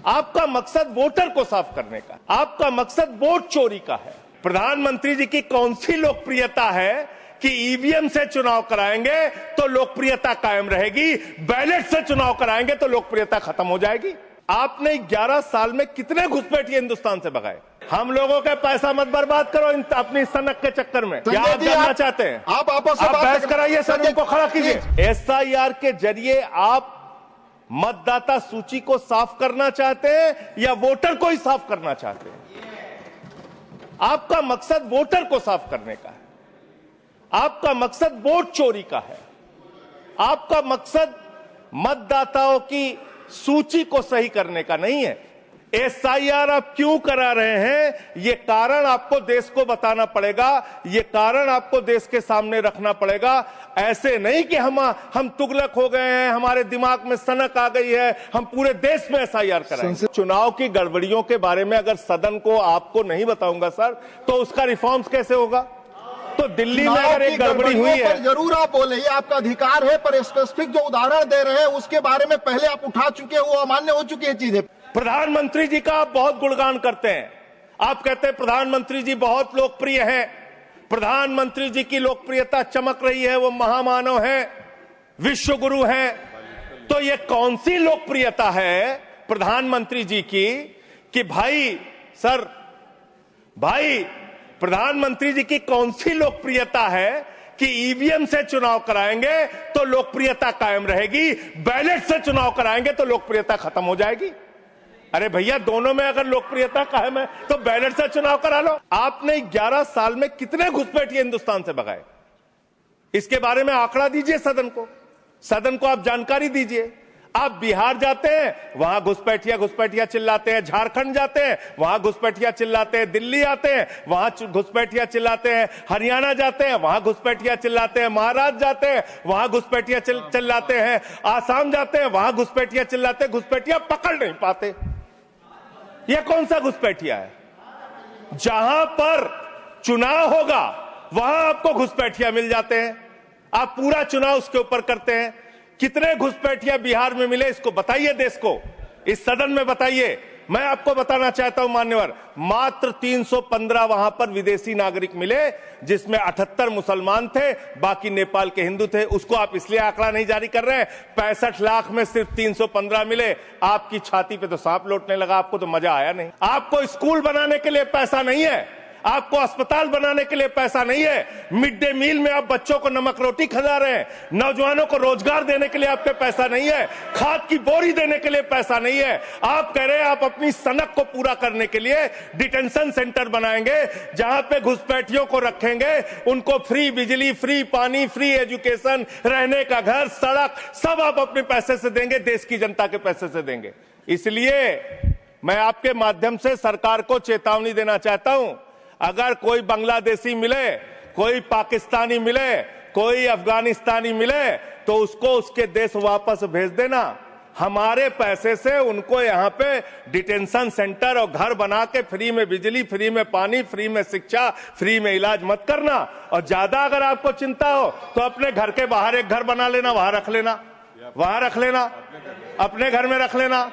आपका मकसद वोटर को साफ करने का, आपका मकसद वोट चोरी का है। प्रधानमंत्री जी की कौन सी लोकप्रियता है कि ईवीएम से चुनाव कराएंगे तो लोकप्रियता कायम रहेगी, बैलेट से चुनाव कराएंगे तो लोकप्रियता खत्म हो जाएगी। आपने 11 साल में कितने घुसपैठिए हिंदुस्तान से भगाए। हम लोगों का पैसा मत बर्बाद करो अपनी सनक के चक्कर में। क्या आप जानना चाहते हैं? आप आपस में बहस कराइए, सदन को खड़ा कीजिए। एसआईआर के जरिए आप मतदाता सूची को साफ करना चाहते हैं या वोटर को ही साफ करना चाहते हैं? आपका मकसद वोटर को साफ करने का है, आपका मकसद वोट चोरी का है, आपका मकसद मतदाताओं की सूची को सही करने का नहीं है। एसआईआर आप क्यों करा रहे हैं, ये कारण आपको देश को बताना पड़ेगा, ये कारण आपको देश के सामने रखना पड़ेगा। ऐसे नहीं कि हम तुगलक हो गए हैं, हमारे दिमाग में सनक आ गई है, हम पूरे देश में एसआईआर कराएंगे। चुनाव की गड़बड़ियों के बारे में अगर सदन को आपको नहीं बताऊंगा सर, तो उसका रिफॉर्म्स कैसे होगा? तो दिल्ली में अगर एक गड़बड़ी हुई है, जरूर आप बोले, ये आपका अधिकार है, पर स्पेसिफिक जो उदाहरण दे रहे हैं उसके बारे में पहले आप उठा चुके हो, अमान्य हो चुकी है चीजें। प्रधानमंत्री जी का आप बहुत गुणगान करते हैं, आप कहते हैं प्रधानमंत्री जी बहुत लोकप्रिय हैं, प्रधानमंत्री जी की लोकप्रियता चमक रही है, वो महामानव हैं, विश्व गुरु हैं। तो ये कौन सी लोकप्रियता है प्रधानमंत्री जी की कि भाई प्रधानमंत्री जी की कौन सी लोकप्रियता है कि ईवीएम से चुनाव कराएंगे तो लोकप्रियता कायम रहेगी, बैलेट से चुनाव कराएंगे तो लोकप्रियता खत्म हो जाएगी? अरे भैया, दोनों में अगर लोकप्रियता कायम है तो बैलेट से चुनाव करा लो। आपने 11 साल में कितने घुसपैठिए हिंदुस्तान से भगाए, इसके बारे में आंकड़ा दीजिए सदन को आप जानकारी दीजिए। आप बिहार जाते हैं, वहां घुसपैठिया चिल्लाते हैं, झारखंड जाते हैं, वहां घुसपैठिया चिल्लाते हैं, दिल्ली आते हैं, वहां घुसपैठिया चिल्लाते हैं, हरियाणा जाते हैं, वहां घुसपैठिया चिल्लाते हैं, महाराष्ट्र जाते हैं, वहां घुसपैठिया चिल्लाते हैं, आसाम जाते हैं, वहां घुसपैठिया चिल्लाते हैं, घुसपैठिया पकड़ नहीं पाते। यह कौन सा घुसपैठिया है? जहां पर चुनाव होगा वहां आपको घुसपैठिया मिल जाते हैं, आप पूरा चुनाव उसके ऊपर करते हैं। कितने घुसपैठिया बिहार में मिले, इसको बताइए, देश को, इस सदन में बताइए। मैं आपको बताना चाहता हूं मान्यवर, मात्र 315 वहां पर विदेशी नागरिक मिले, जिसमें 78 मुसलमान थे, बाकी नेपाल के हिंदू थे। उसको आप इसलिए आंकड़ा नहीं जारी कर रहे हैं। 65 लाख में सिर्फ 315 मिले, आपकी छाती पे तो सांप लौटने लगा, आपको तो मजा आया नहीं। आपको स्कूल बनाने के लिए पैसा नहीं है, आपको अस्पताल बनाने के लिए पैसा नहीं है, मिड डे मील में आप बच्चों को नमक रोटी खिला रहे हैं, नौजवानों को रोजगार देने के लिए आप पे पैसा नहीं है, खाद की बोरी देने के लिए पैसा नहीं है। आप कह रहे हैं आप अपनी सनक को पूरा करने के लिए डिटेंशन सेंटर बनाएंगे, जहां पे घुसपैठियों को रखेंगे, उनको फ्री बिजली, फ्री पानी, फ्री एजुकेशन, रहने का घर, सड़क, सब आप अपने पैसे से देंगे, देश की जनता के पैसे से देंगे। इसलिए मैं आपके माध्यम से सरकार को चेतावनी देना चाहता हूं, अगर कोई बांग्लादेशी मिले, कोई पाकिस्तानी मिले, कोई अफगानिस्तानी मिले, तो उसको उसके देश वापस भेज देना। हमारे पैसे से उनको यहाँ पे डिटेंशन सेंटर और घर बना के फ्री में बिजली, फ्री में पानी, फ्री में शिक्षा, फ्री में इलाज मत करना। और ज्यादा अगर आपको चिंता हो तो अपने घर के बाहर एक घर बना लेना, वहां रख लेना, अपने घर में रख लेना।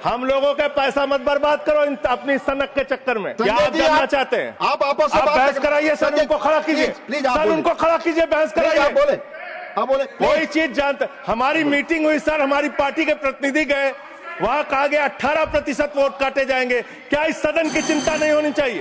हम लोगों का पैसा मत बर्बाद करो अपनी सनक के चक्कर में। क्या आप जानना चाहते हैं? आप आपस में बहस कराइए, सर उनको खड़ा कीजिए, सर उनको खड़ा कीजिए, बहस कराइए। आप बोले कोई चीज जानते? हमारी मीटिंग हुई सर, हमारी पार्टी के प्रतिनिधि गए, वहां कहा गया 18% वोट काटे जाएंगे। क्या इस सदन की चिंता नहीं होनी चाहिए?